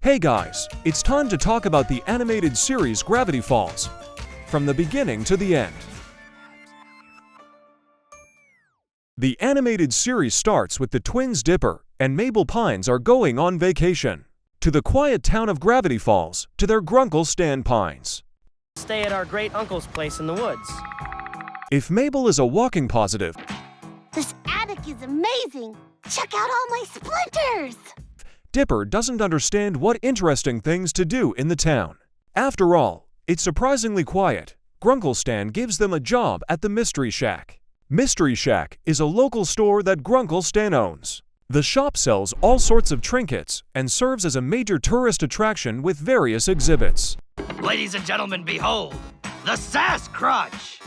Hey guys, it's time to talk about the animated series Gravity Falls, from the beginning to the end. The animated series starts with the twins Dipper and Mabel Pines are going on vacation to the quiet town of Gravity Falls to their grunkle Stan Pines. Stay at our great uncle's place in the woods. If Mabel is a walking positive, this attic is amazing! Check out all my splinters! Dipper doesn't understand what interesting things to do in the town. After all, it's surprisingly quiet. Grunkle Stan gives them a job at the Mystery Shack. Mystery Shack is a local store that Grunkle Stan owns. The shop sells all sorts of trinkets and serves as a major tourist attraction with various exhibits. Ladies and gentlemen, behold, the Sass Crutch!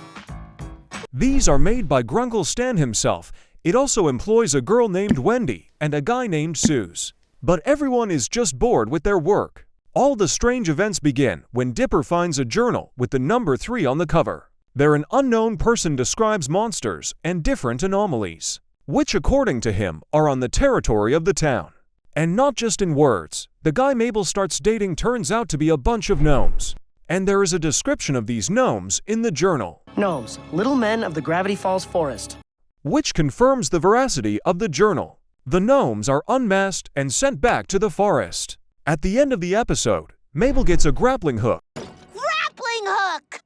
These are made by Grunkle Stan himself. It also employs a girl named Wendy and a guy named Suze. But everyone is just bored with their work. All the strange events begin when Dipper finds a journal with the number 3 on the cover. There an unknown person describes monsters and different anomalies, which according to him are on the territory of the town. And not just in words, the guy Mabel starts dating turns out to be a bunch of gnomes. And there is a description of these gnomes in the journal. Gnomes, little men of the Gravity Falls forest. Which confirms the veracity of the journal. The gnomes are unmasked and sent back to the forest. At the end of the episode, Mabel gets a grappling hook. Grappling hook!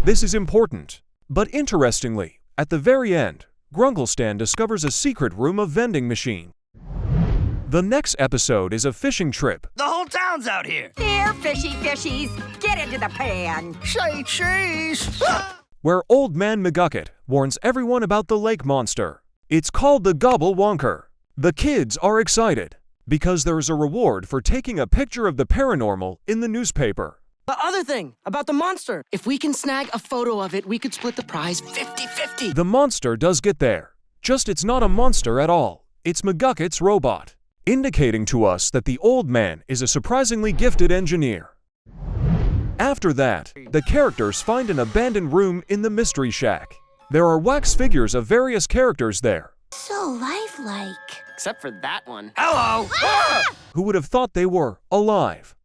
This is important. But interestingly, at the very end, Grunkle Stan discovers a secret room of vending machine. The next episode is a fishing trip. The whole town's out here! Here, fishy fishies, get into the pan. Say cheese! Where Old Man McGucket warns everyone about the lake monster. It's called the Gobble Wonker. The kids are excited because there is a reward for taking a picture of the paranormal in the newspaper. The other thing about the monster, if we can snag a photo of it, we could split the prize 50-50. The monster does get there. Just it's not a monster at all. It's McGucket's robot, indicating to us that the old man is a surprisingly gifted engineer. After that, the characters find an abandoned room in the Mystery Shack. There are wax figures of various characters there. So lifelike. Except for that one. Hello! Who would have thought they were alive?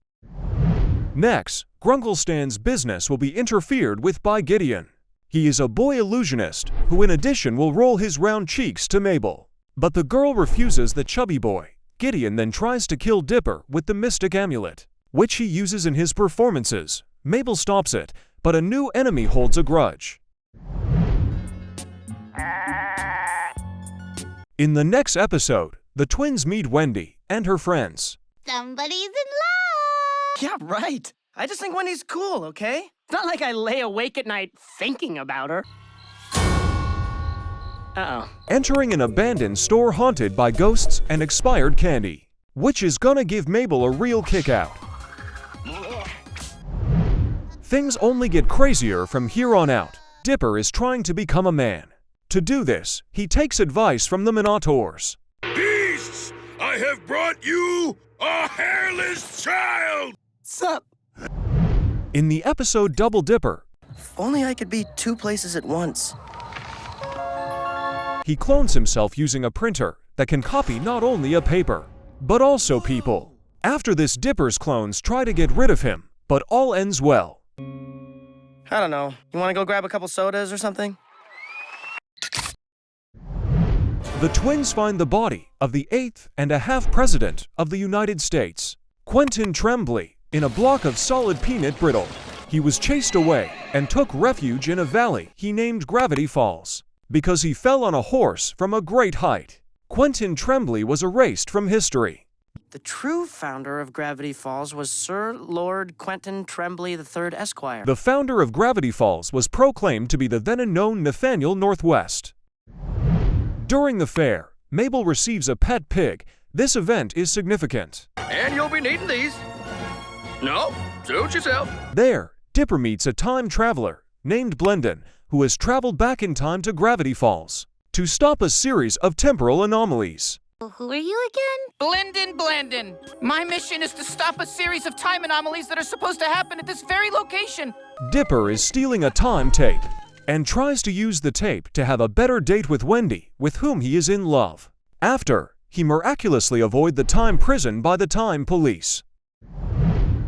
Next, Grunkle Stan's business will be interfered with by Gideon. He is a boy illusionist who in addition will roll his round cheeks to Mabel. But the girl refuses the chubby boy. Gideon then tries to kill Dipper with the mystic amulet, which he uses in his performances. Mabel stops it, but a new enemy holds a grudge. In the next episode, the twins meet Wendy and her friends. Somebody's in love! Yeah, right. I just think Wendy's cool, okay? It's not like I lay awake at night thinking about her. Uh-oh. Entering an abandoned store haunted by ghosts and expired candy, which is gonna give Mabel a real kick out. Things only get crazier from here on out. Dipper is trying to become a man. To do this, he takes advice from the Minotaurs. Beasts! I have brought you a hairless child! Sup? In the episode Double Dipper, If only I could be 2 places at once. he clones himself using a printer that can copy not only a paper, but also people. After this, Dipper's clones try to get rid of him, but all ends well. I don't know. You want to go grab a couple sodas or something? The twins find the body of the 8th-and-a-half President of the United States, Quentin Tremblay, in a block of solid peanut brittle. He was chased away and took refuge in a valley he named Gravity Falls because he fell on a horse from a great height. Quentin Tremblay was erased from history. The true founder of Gravity Falls was Sir Lord Quentin Tremblay III, Esquire. The founder of Gravity Falls was proclaimed to be the then-unknown Nathaniel Northwest. During the fair, Mabel receives a pet pig. This event is significant. And you'll be needing these. No, suit yourself. There, Dipper meets a time traveler named Blendon, who has traveled back in time to Gravity Falls to stop a series of temporal anomalies. Who are you again? Blandon. My mission is to stop a series of time anomalies that are supposed to happen at this very location. Dipper is stealing a time tape and tries to use the tape to have a better date with Wendy, with whom he is in love. After, he miraculously avoids the time prison by the time police.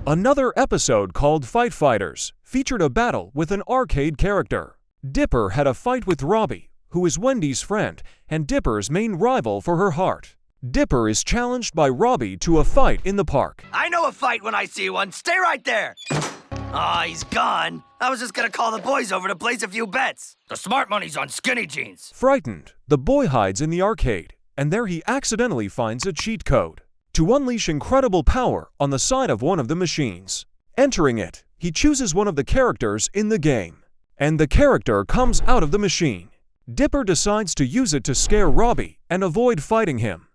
Another episode called Fight Fighters featured a battle with an arcade character. Dipper had a fight with Robbie, who is Wendy's friend and Dipper's main rival for her heart. Dipper is challenged by Robbie to a fight in the park. I know a fight when I see one. Stay right there. Aw, he's gone. I was just gonna call the boys over to place a few bets. The smart money's on skinny jeans. Frightened, the boy hides in the arcade, and there he accidentally finds a cheat code to unleash incredible power on the side of one of the machines. Entering it, he chooses one of the characters in the game, and the character comes out of the machine. Dipper decides to use it to scare Robbie and avoid fighting him.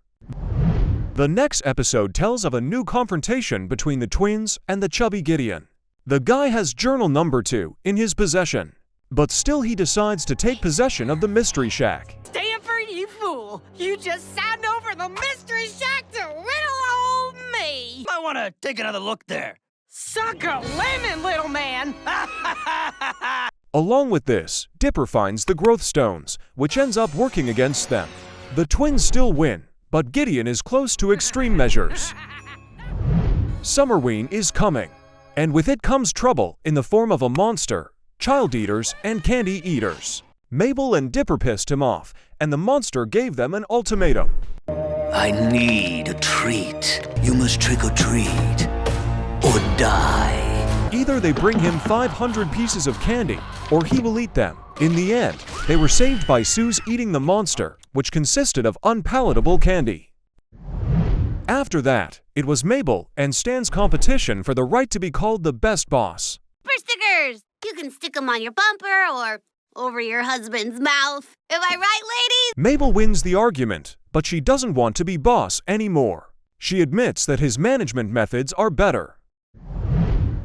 The next episode tells of a new confrontation between the twins and the chubby Gideon. The guy has journal number 2 in his possession, but still he decides to take possession of the Mystery Shack. Stanford, you fool! You just signed over the Mystery Shack to little old me! Might wanna take another look there. Suck a lemon, little man! Along with this, Dipper finds the growth stones, which ends up working against them. The twins still win, but Gideon is close to extreme measures. Summerween is coming, and with it comes trouble in the form of a monster, child eaters, and candy eaters. Mabel and Dipper pissed him off, and the monster gave them an ultimatum. I need a treat. You must trick or treat, or die. Either they bring him 500 pieces of candy, or he will eat them. In the end, they were saved by Sue's eating the monster, which consisted of unpalatable candy. After that, it was Mabel and Stan's competition for the right to be called the best boss. Bumper stickers! You can stick them on your bumper or over your husband's mouth. Am I right, ladies? Mabel wins the argument, but she doesn't want to be boss anymore. She admits that his management methods are better.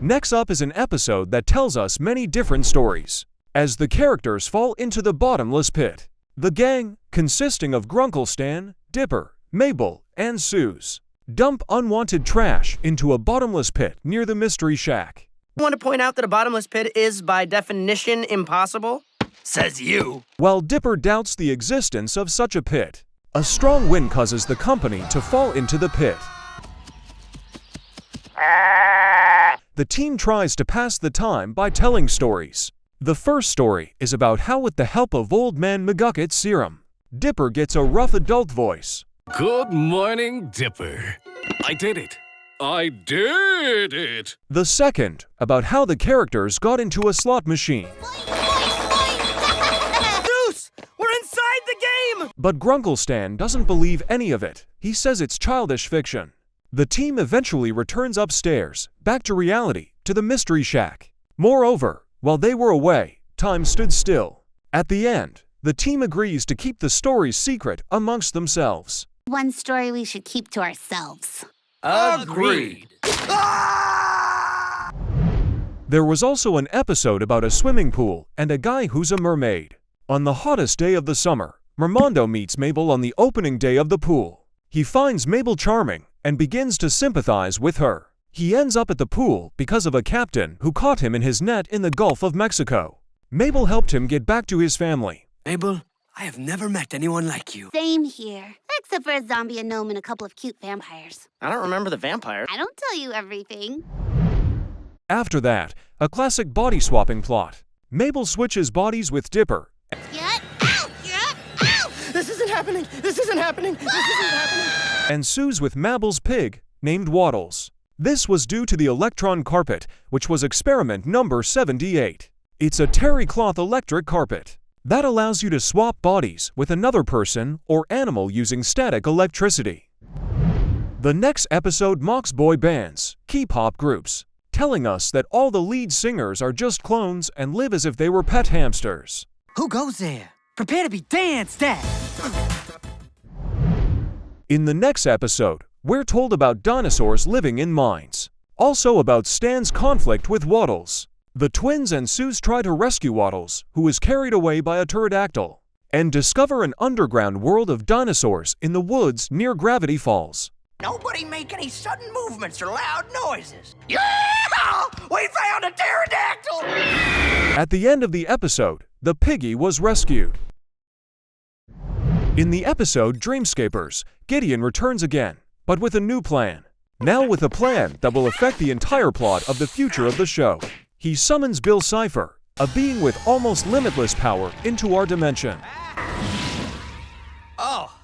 Next up is an episode that tells us many different stories, as the characters fall into the bottomless pit. The gang, consisting of Grunkle Stan, Dipper, Mabel, and Suze, dump unwanted trash into a bottomless pit near the Mystery Shack. I want to point out that a bottomless pit is, by definition, impossible. Says you. While Dipper doubts the existence of such a pit, a strong wind causes the company to fall into the pit. The team tries to pass the time by telling stories. The first story is about how, with the help of Old Man McGucket's serum, Dipper gets a rough adult voice. Good morning, Dipper. I did it. I did it! The second, about how the characters got into a slot machine. Deuce! We're inside the game! But Grunkle Stan doesn't believe any of it. He says it's childish fiction. The team eventually returns upstairs, back to reality, to the Mystery Shack. Moreover, while they were away, time stood still. At the end, the team agrees to keep the stories secret amongst themselves. One story we should keep to ourselves. Agreed. There was also an episode about a swimming pool and a guy who's a mermaid. On the hottest day of the summer, Mermondo meets Mabel on the opening day of the pool. He finds Mabel charming and begins to sympathize with her. He ends up at the pool because of a captain who caught him in his net in the Gulf of Mexico. Mabel helped him get back to his family. Mabel, I have never met anyone like you. Same here. Except for a zombie, a gnome, and a couple of cute vampires. I don't remember the vampire. I don't tell you everything. After that, a classic body swapping plot. Mabel switches bodies with Dipper. Yet. Ow! Yet. Ow! This isn't happening! This isn't happening! This isn't happening! And Suze with Mabel's pig, named Waddles. This was due to the Electron carpet, which was experiment number 78. It's a terry cloth electric carpet that allows you to swap bodies with another person or animal using static electricity. The next episode mocks boy bands, K-pop groups, telling us that all the lead singers are just clones and live as if they were pet hamsters. Who goes there? Prepare to be danced at. In the next episode, we're told about dinosaurs living in mines. Also about Stan's conflict with Waddles. The twins and Suze try to rescue Waddles, who is carried away by a pterodactyl, and discover an underground world of dinosaurs in the woods near Gravity Falls. Nobody make any sudden movements or loud noises. Yeah! We found a pterodactyl! At the end of the episode, the piggy was rescued. In the episode Dreamscapers, Gideon returns again, but with a new plan. now with a plan that will affect the entire plot of the future of the show. He summons Bill Cipher, a being with almost limitless power, into our dimension.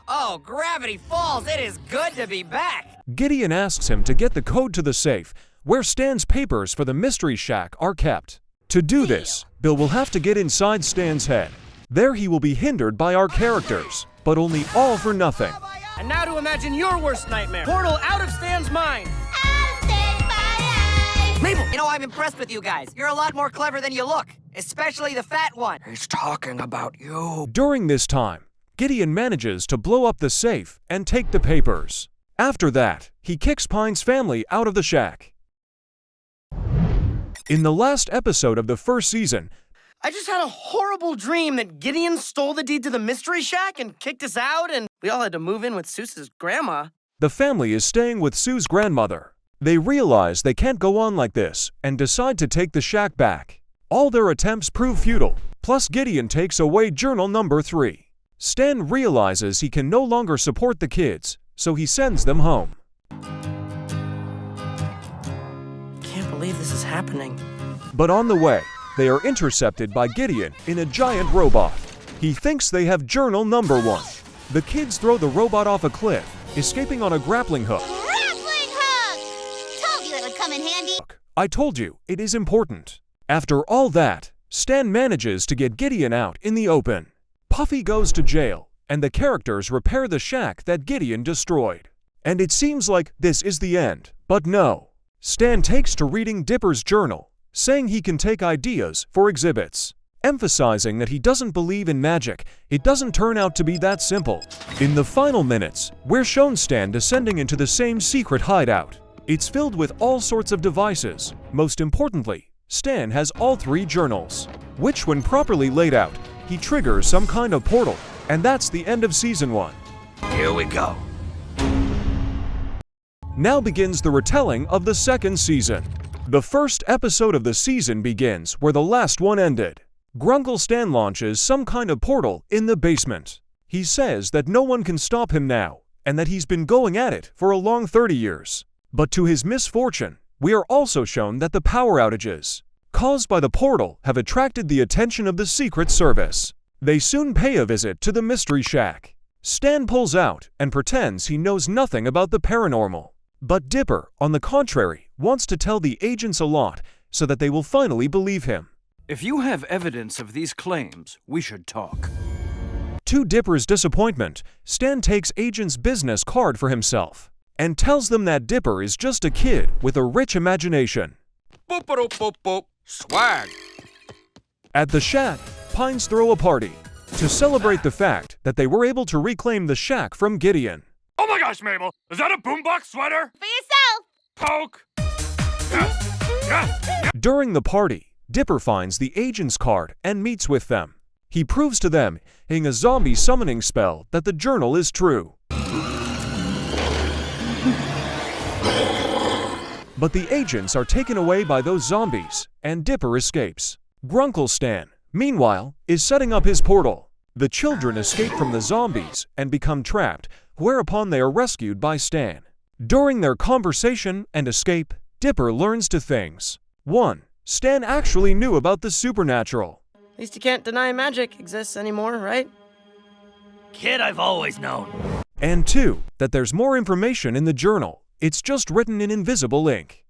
Oh, Gravity Falls, it is good to be back! Gideon asks him to get the code to the safe, where Stan's papers for the Mystery Shack are kept. To do this, Bill will have to get inside Stan's head. There he will be hindered by our characters, but only all for nothing. And now to imagine your worst nightmare. Portal out of Stan's mind. Mabel, you know, I'm impressed with you guys. You're a lot more clever than you look, especially the fat one. He's talking about you. During this time, Gideon manages to blow up the safe and take the papers. After that, he kicks Pine's family out of the shack. In the last episode of the first season, I just had a horrible dream that Gideon stole the deed to the Mystery Shack and kicked us out, and we all had to move in with Seuss's grandma. the family is staying with Sue's grandmother. They realize they can't go on like this and decide to take the shack back. All their attempts prove futile, plus Gideon takes away journal number 3. Stan realizes he can no longer support the kids, so he sends them home. Can't believe this is happening. But on the way, they are intercepted by Gideon in a giant robot. He thinks they have journal number 1. The kids throw the robot off a cliff, escaping on a grappling hook. Grappling hook! Told you it would come in handy. I told you, it is important. After all that, Stan manages to get Gideon out in the open. Puffy goes to jail, and the characters repair the shack that Gideon destroyed. And it seems like this is the end, but no. Stan takes to reading Dipper's journal, saying he can take ideas for exhibits. Emphasizing that he doesn't believe in magic, it doesn't turn out to be that simple. In the final minutes, we're shown Stan descending into the same secret hideout. It's filled with all sorts of devices. Most importantly, Stan has all 3 journals, which when properly laid out, he triggers some kind of portal, and that's the end of Season 1. Here we go. Now begins the retelling of the 2nd season. The first episode of the season begins where the last one ended. Grunkle Stan launches some kind of portal in the basement. He says that no one can stop him now, and that he's been going at it for a long 30 years. But to his misfortune, we are also shown that the power outages caused by the portal have attracted the attention of the Secret Service. They soon pay a visit to the Mystery Shack. Stan pulls out and pretends he knows nothing about the paranormal. But Dipper, on the contrary, wants to tell the agents a lot so that they will finally believe him. If you have evidence of these claims, we should talk. To Dipper's disappointment, Stan takes agents' business card for himself and tells them that Dipper is just a kid with a rich imagination. Boop, boop, boop, boop. Swag. At the shack, Pines throw a party to celebrate the fact that they were able to reclaim the shack from Gideon. Oh my gosh, Mabel! Is that a boombox sweater? For yourself! Poke! Yes! During the party, Dipper finds the agent's card and meets with them. He proves to them, in a zombie summoning spell, that the journal is true. But the agents are taken away by those zombies, and Dipper escapes. Grunkle Stan, meanwhile, is setting up his portal. The children escape from the zombies and become trapped, whereupon they are rescued by Stan. During their conversation and escape, Dipper learns 2 things. 1. Stan actually knew about the supernatural. At least you can't deny magic exists anymore, right? Kid, I've always known. And 2. That there's more information in the journal. It's just written in invisible ink.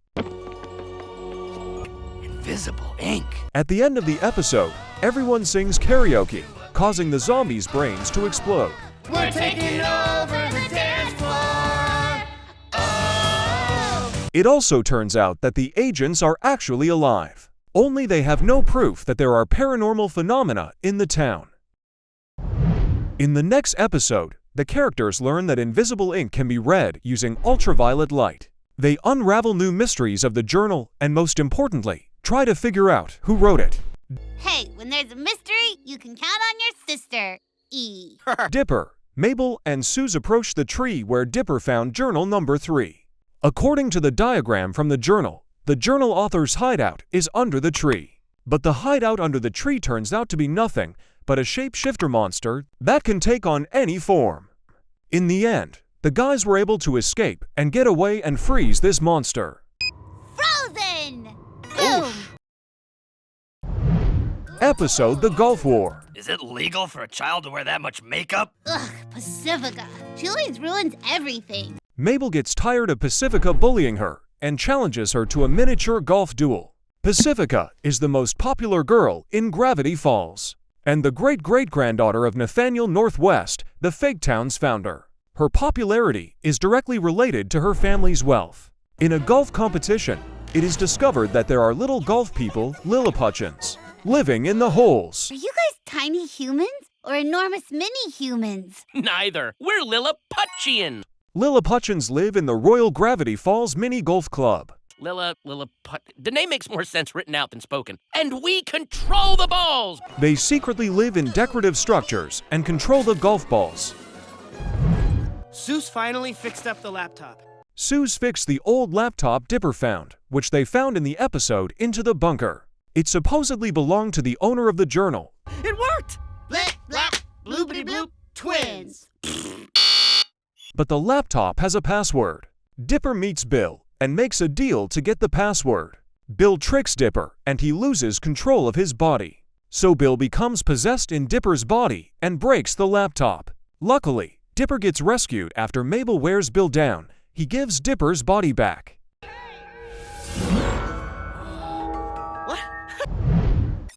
Invisible ink. At the end of the episode, everyone sings karaoke, causing the zombies' brains to explode. We're taking over the dance floor. Oh. It also turns out that the agents are actually alive. Only they have no proof that there are paranormal phenomena in the town. In the next episode, the characters learn that invisible ink can be read using ultraviolet light. They unravel new mysteries of the journal and, most importantly, try to figure out who wrote it. Hey, when there's a mystery, you can count on your sister, E. Dipper, Mabel, and Suze approach the tree where Dipper found journal number 3. According to the diagram from the journal author's hideout is under the tree. But the hideout under the tree turns out to be nothing but a shapeshifter monster that can take on any form. In the end, The guys were able to escape and get away and freeze this monster. Frozen! Boom! Episode The Gulf War. Is it legal for a child to wear that much makeup? Ugh, Pacifica. She always ruins everything. Mabel gets tired of Pacifica bullying her and challenges her to a miniature golf duel. Pacifica is the most popular girl in Gravity Falls, and the great-great-granddaughter of Nathaniel Northwest, the fake town's founder. Her popularity is directly related to her family's wealth. In a golf competition, it is discovered that there are little golf people, Lilliputians, living in the holes. Are you guys tiny humans or enormous mini-humans? Neither. We're Lilliputian. Lilliputians live in the Royal Gravity Falls Mini Golf Club. The name makes more sense written out than spoken. And we control the balls! They secretly live in decorative structures and control the golf balls. Seuss finally fixed up the laptop. Suze fixed the old laptop Dipper found, which they found in the episode Into the Bunker. It supposedly belonged to the owner of the journal. It worked! Blip, blap, bloopity bloop, twins. But the laptop has a password. Dipper meets Bill and makes a deal to get the password. Bill tricks Dipper and he loses control of his body. So Bill becomes possessed in Dipper's body and breaks the laptop. Luckily, Dipper gets rescued after Mabel wears Bill down. He gives Dipper's body back. What?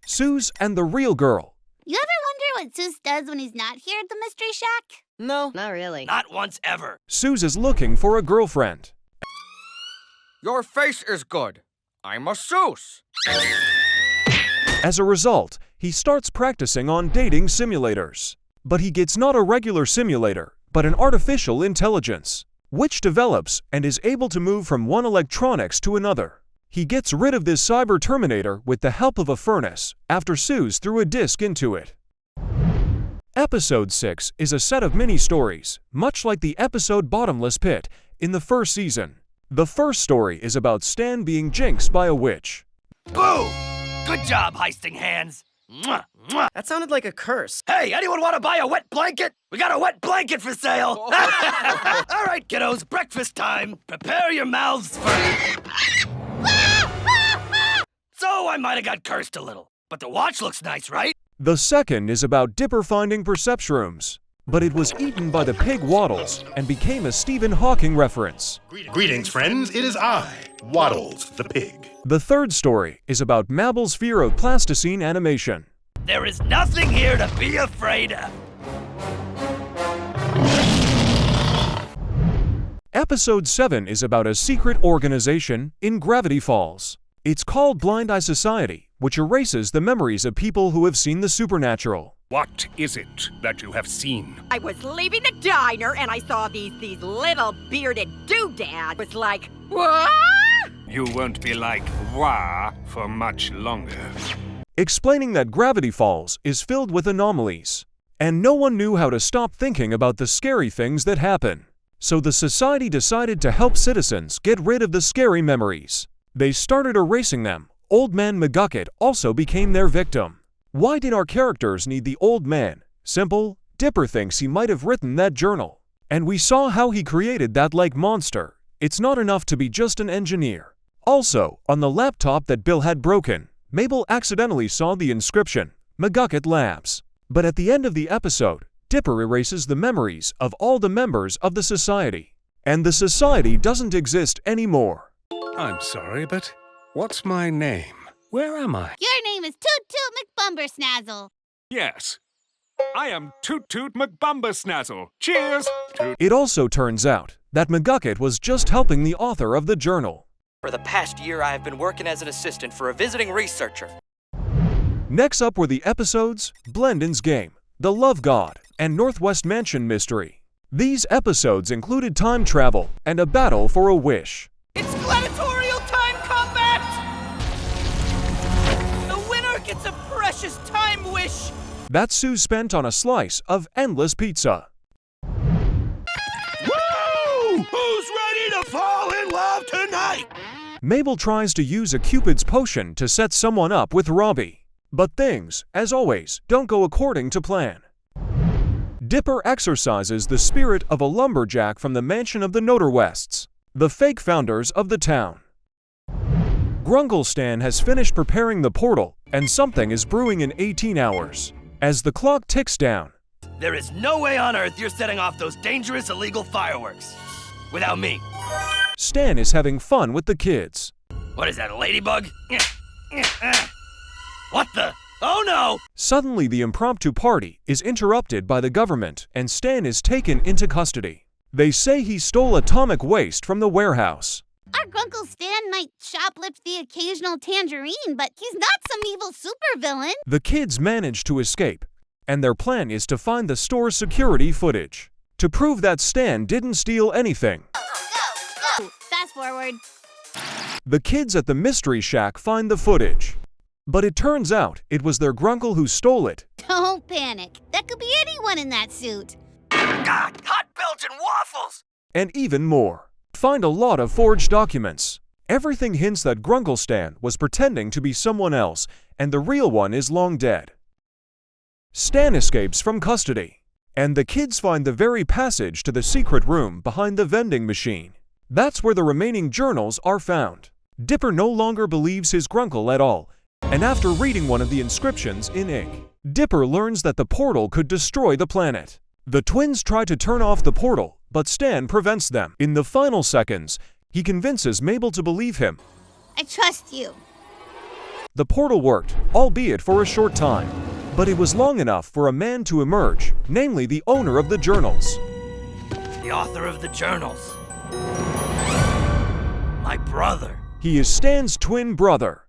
Suze and the Real Girl. You ever wonder what Seuss does when he's not here at the Mystery Shack? No, not really. Not once ever. Suze is looking for a girlfriend. Your face is good. I'm a Seuss. As a result, he starts practicing on dating simulators. But he gets not a regular simulator, but an artificial intelligence, which develops and is able to move from one electronics to another. He gets rid of this cyber terminator with the help of a furnace, after Suze threw a disc into it. Episode 6 is a set of mini-stories, much like the episode Bottomless Pit in the first season. The first story is about Stan being jinxed by a witch. Boo! Good job, heisting hands. Mwah, mwah. That sounded like a curse. Hey, anyone want to buy a wet blanket? We got a wet blanket for sale. All right, kiddos, breakfast time. Prepare your mouths for... So I might have got cursed a little, but the watch looks nice, right? The second is about Dipper finding perceptrooms, but it was eaten by the pig Waddles and became a Stephen Hawking reference. Greetings, friends. It is I, Waddles the pig. The third story is about Mabel's fear of plasticine animation. There is nothing here to be afraid of. Episode 7 is about a secret organization in Gravity Falls. It's called Blind Eye Society, which erases the memories of people who have seen the supernatural. What is it that you have seen? I was leaving the diner and I saw these little bearded doodads. I was like, what? You won't be like wah for much longer. Explaining that Gravity Falls is filled with anomalies, and no one knew how to stop thinking about the scary things that happen. So the society decided to help citizens get rid of the scary memories. They started erasing them. Old Man McGucket also became their victim. Why did our characters need the old man? Simple, Dipper thinks he might have written that journal. And we saw how he created that like monster. It's not enough to be just an engineer. Also, on the laptop that Bill had broken, Mabel accidentally saw the inscription, McGucket Labs. But at the end of the episode, Dipper erases the memories of all the members of the society. And the society doesn't exist anymore. I'm sorry, but what's my name? Where am I? Your name is Toot Toot McBumbersnazzle. Yes, I am Toot Toot McBumbersnazzle. Cheers! Toot. It also turns out that McGucket was just helping the author of the journal. For the past year, I have been working as an assistant for a visiting researcher. Next up were the episodes Blendin's Game, The Love God, and Northwest Mansion Mystery. These episodes included time travel and a battle for a wish. It's gladiatorial time combat! The winner gets a precious time wish! That Suze spent on a slice of endless pizza. Woo! Who's ready to fall in love tonight? Mabel tries to use a Cupid's potion to set someone up with Robbie. But things, as always, don't go according to plan. Dipper exercises the spirit of a lumberjack from the mansion of the Noderwests, the fake founders of the town. Grungle Stan has finished preparing the portal, and something is brewing in 18 hours. As the clock ticks down, There is no way on Earth you're setting off those dangerous illegal fireworks. Without me. Stan is having fun with the kids. What is that, a ladybug? What the? Oh no! Suddenly, the impromptu party is interrupted by the government, and Stan is taken into custody. They say he stole atomic waste from the warehouse. Our Grunkle Stan might shoplift the occasional tangerine, but he's not some evil supervillain. The kids manage to escape, and their plan is to find the store's security footage to prove that Stan didn't steal anything. Go! Fast forward. The kids at the Mystery Shack find the footage, but it turns out it was their Grunkle who stole it. Don't panic. That could be anyone in that suit. God, hot Belgian waffles! And even more. Find a lot of forged documents. Everything hints that Grunkle Stan was pretending to be someone else, and the real one is long dead. Stan escapes from custody, and the kids find the very passage to the secret room behind the vending machine. That's where the remaining journals are found. Dipper no longer believes his Grunkle at all, and after reading one of the inscriptions in ink, Dipper learns that the portal could destroy the planet. The twins try to turn off the portal, but Stan prevents them. In the final seconds, he convinces Mabel to believe him. I trust you. The portal worked, albeit for a short time, but it was long enough for a man to emerge, namely the owner of the journals. The author of the journals. My brother. He is Stan's twin brother.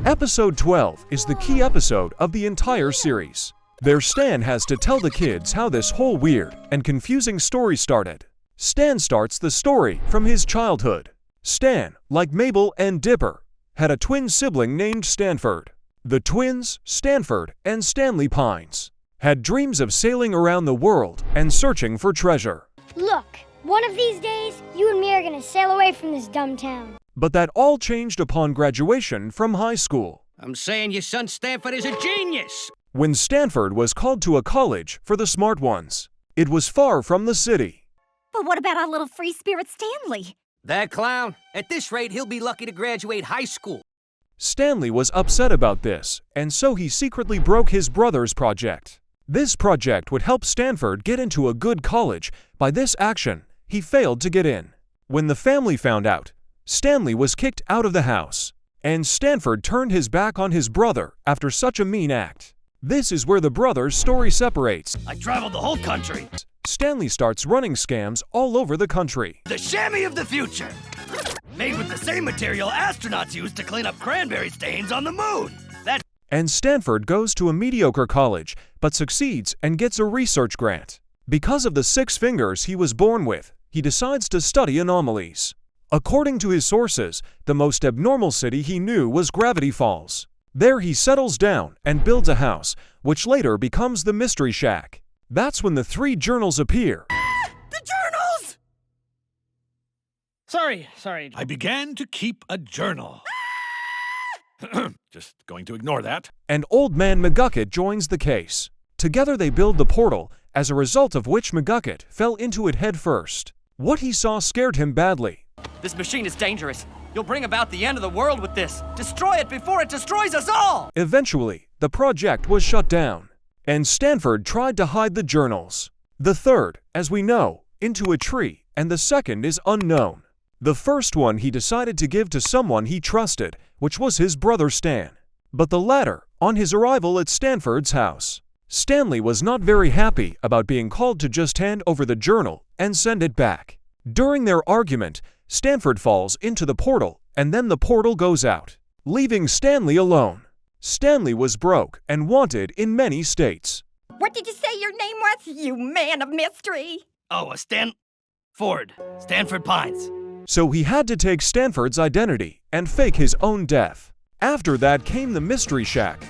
Episode 12 is the key episode of the entire series. There, Stan has to tell the kids how this whole weird and confusing story started. Stan starts the story from his childhood. Stan, like Mabel and Dipper, had a twin sibling named Stanford. The twins, Stanford and Stanley Pines, had dreams of sailing around the world and searching for treasure. Look, one of these days, you and me are gonna sail away from this dumb town. But that all changed upon graduation from high school. I'm saying your son Stanford is a genius. When Stanford was called to a college for the smart ones, it was far from the city. But what about our little free spirit Stanley? That clown? At this rate, he'll be lucky to graduate high school. Stanley was upset about this, and so he secretly broke his brother's project. This project would help Stanford get into a good college. By this action, he failed to get in. When the family found out, Stanley was kicked out of the house, and Stanford turned his back on his brother after such a mean act. This is where the brothers' story separates. I traveled the whole country. Stanley starts running scams all over the country. The chamois of the future. Made with the same material astronauts use to clean up cranberry stains on the moon. And Stanford goes to a mediocre college, but succeeds and gets a research grant. Because of the 6 fingers he was born with, he decides to study anomalies. According to his sources, the most abnormal city he knew was Gravity Falls. There he settles down and builds a house, which later becomes the Mystery Shack. That's when the 3 journals appear. The journals! Sorry. I began to keep a journal. Just going to ignore that. And Old Man McGucket joins the case. Together they build the portal, as a result of which McGucket fell into it head first. What he saw scared him badly. This machine is dangerous. You'll bring about the end of the world with this. Destroy it before it destroys us all! Eventually, the project was shut down, and Stanford tried to hide the journals. The third, as we know, into a tree, and the second is unknown. The first one he decided to give to someone he trusted, which was his brother Stan. But the latter, on his arrival at Stanford's house, Stanley was not very happy about being called to just hand over the journal and send it back. During their argument, Stanford falls into the portal, and then the portal goes out, leaving Stanley alone. Stanley was broke and wanted in many states. What did you say your name was, you man of mystery? Oh, Stanford Pines. So he had to take Stanford's identity and fake his own death. After that came the Mystery Shack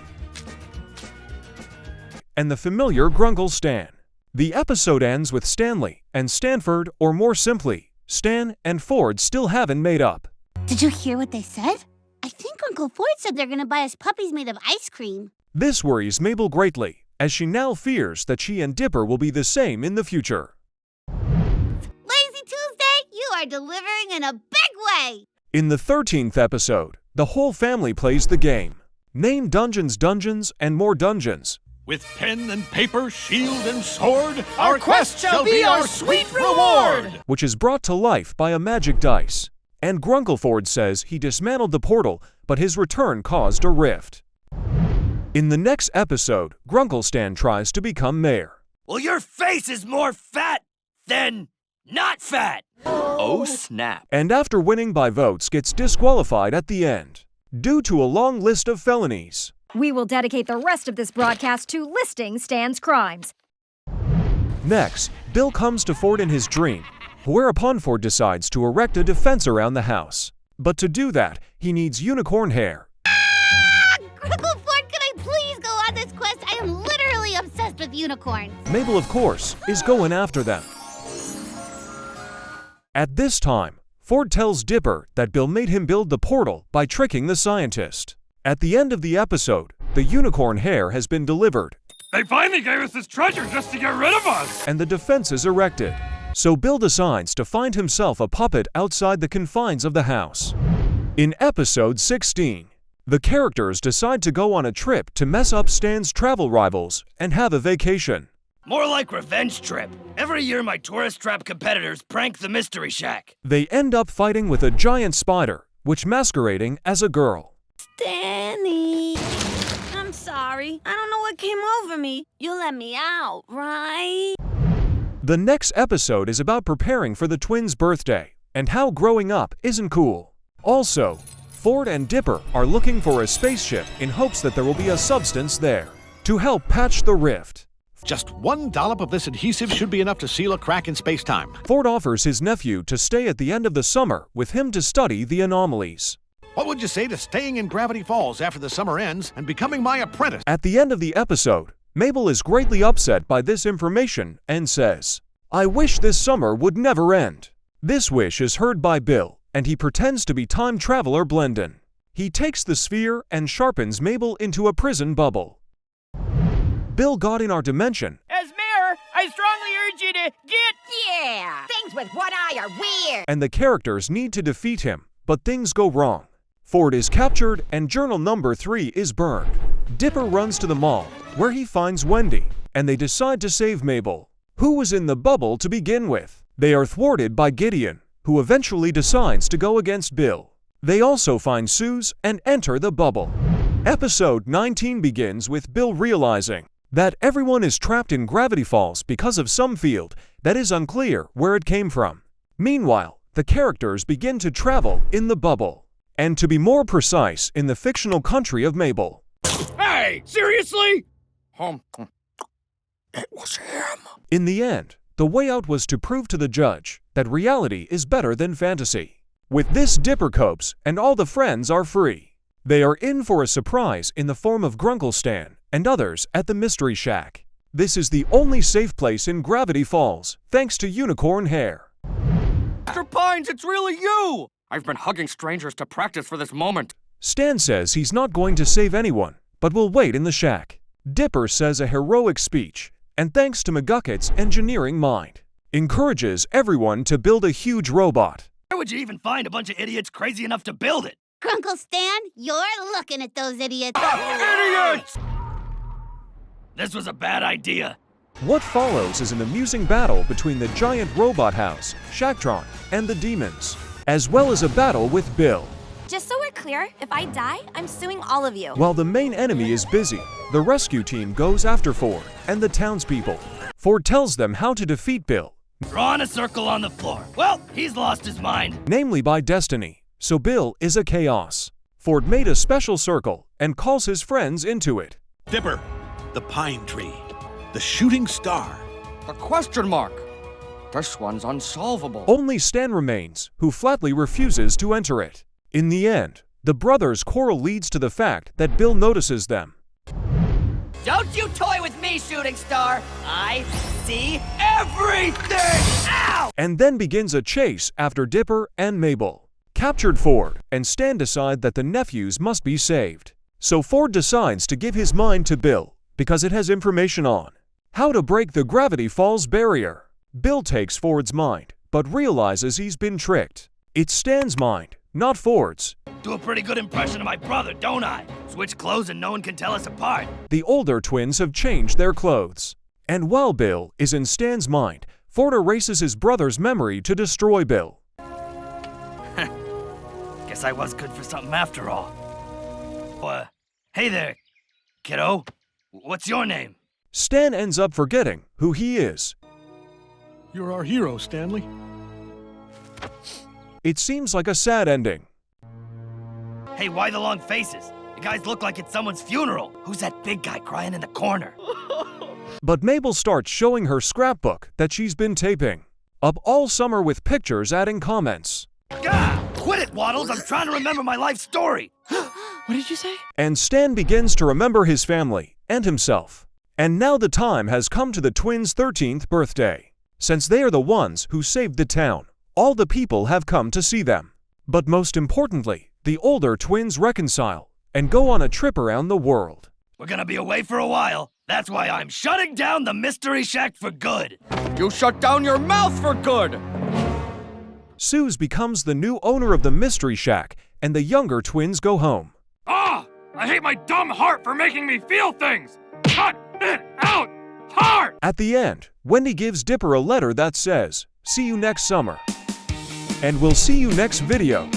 and the familiar Grungle Stan. The episode ends with Stanley and Stanford, or more simply, Stan and Ford, still haven't made up. Did you hear what they said? I think Uncle Ford said they're gonna buy us puppies made of ice cream. This worries Mabel greatly, as she now fears that she and Dipper will be the same in the future. Lazy Tuesday, you are delivering in a big way! In the 13th episode, the whole family plays the game. Name Dungeons, Dungeons, and More Dungeons. With pen and paper, shield and sword, Our quest shall be our sweet reward! Which is brought to life by a magic dice. And Grunkleford says he dismantled the portal, but his return caused a rift. In the next episode, Grunklestan tries to become mayor. Well, your face is more fat than not fat. Oh, snap. And after winning by votes gets disqualified at the end, due to a long list of felonies. We will dedicate the rest of this broadcast to listing Stan's crimes. Next, Bill comes to Ford in his dream, whereupon Ford decides to erect a defense around the house. But to do that, he needs unicorn hair. Grunkleford, can I please go on this quest? I am literally obsessed with unicorns. Mabel, of course, is going after them. At this time, Ford tells Dipper that Bill made him build the portal by tricking the scientist. At the end of the episode, the unicorn hair has been delivered. They finally gave us this treasure just to get rid of us! And the defense is erected. So Bill decides to find himself a puppet outside the confines of the house. In episode 16, the characters decide to go on a trip to mess up Stan's travel rivals and have a vacation. More like revenge trip. Every year my tourist trap competitors prank the Mystery Shack. They end up fighting with a giant spider, which masquerading as a girl. Danny, I'm sorry. I don't know what came over me. You'll let me out, right? The next episode is about preparing for the twins' birthday and how growing up isn't cool. Also, Ford and Dipper are looking for a spaceship in hopes that there will be a substance there to help patch the rift. Just one dollop of this adhesive should be enough to seal a crack in space-time. Ford offers his nephew to stay at the end of the summer with him to study the anomalies. What would you say to staying in Gravity Falls after the summer ends and becoming my apprentice? At the end of the episode, Mabel is greatly upset by this information and says, "I wish this summer would never end." This wish is heard by Bill, and he pretends to be time traveler Blendon. He takes the sphere and sharpens Mabel into a prison bubble. Bill got in our dimension. As mayor, I strongly urge you to get... Yeah! Things with one eye are weird! And the characters need to defeat him, but things go wrong. Ford is captured and journal number 3 is burned. Dipper runs to the mall, where he finds Wendy, and they decide to save Mabel, who was in the bubble to begin with. They are thwarted by Gideon, who eventually decides to go against Bill. They also find Suze and enter the bubble. Episode 19 begins with Bill realizing that everyone is trapped in Gravity Falls because of some field that is unclear where it came from. Meanwhile, the characters begin to travel in the bubble, and to be more precise, in the fictional country of Mabel. Hey, seriously? It was him. In the end, the way out was to prove to the judge that reality is better than fantasy. With this, Dipper copes, and all the friends are free. They are in for a surprise in the form of Grunklestan and others at the Mystery Shack. This is the only safe place in Gravity Falls, thanks to unicorn hair. Mr. Pines, it's really you! I've been hugging strangers to practice for this moment. Stan says he's not going to save anyone, but will wait in the shack. Dipper says a heroic speech, and thanks to McGucket's engineering mind, encourages everyone to build a huge robot. Where would you even find a bunch of idiots crazy enough to build it? Grunklestan, you're looking at those idiots. Idiots! This was a bad idea. What follows is an amusing battle between the giant robot house, Shacktron, and the demons, as well as a battle with Bill. Just so we're clear, if I die, I'm suing all of you. While the main enemy is busy, the rescue team goes after Ford and the townspeople. Ford tells them how to defeat Bill. Drawing a circle on the floor. Well, he's lost his mind. Namely by destiny, so Bill is a chaos. Ford made a special circle and calls his friends into it. Dipper, the pine tree, the shooting star. A question mark. This one's unsolvable. Only Stan remains, who flatly refuses to enter it. In the end, the brothers' quarrel leads to the fact that Bill notices them. Don't you toy with me, shooting star! I see everything! Ow! And then begins a chase after Dipper and Mabel. Captured Ford and Stan decide that the nephews must be saved. So Ford decides to give his mind to Bill, because it has information on how to break the Gravity Falls barrier. Bill takes Ford's mind, but realizes he's been tricked. It's Stan's mind, not Ford's. Do a pretty good impression of my brother, don't I? Switch clothes and no one can tell us apart. The older twins have changed their clothes. And while Bill is in Stan's mind, Ford erases his brother's memory to destroy Bill. Guess I was good for something after all. Hey there, kiddo. What's your name? Stan ends up forgetting who he is. You're our hero, Stanley. It seems like a sad ending. Hey, why the long faces? You guys look like it's someone's funeral. Who's that big guy crying in the corner? But Mabel starts showing her scrapbook that she's been taping up all summer with pictures adding comments. Gah! Quit it, Waddles! I'm trying to remember my life story! What did you say? And Stan begins to remember his family and himself. And now the time has come to the twins' 13th birthday. Since they are the ones who saved the town, all the people have come to see them. But most importantly, the older twins reconcile and go on a trip around the world. We're gonna be away for a while. That's why I'm shutting down the Mystery Shack for good. You shut down your mouth for good! Suze becomes the new owner of the Mystery Shack, and the younger twins go home. Ah! I hate my dumb heart for making me feel things! Cut it out! Heart! At the end, Wendy gives Dipper a letter that says, "See you next summer." And we'll see you next video.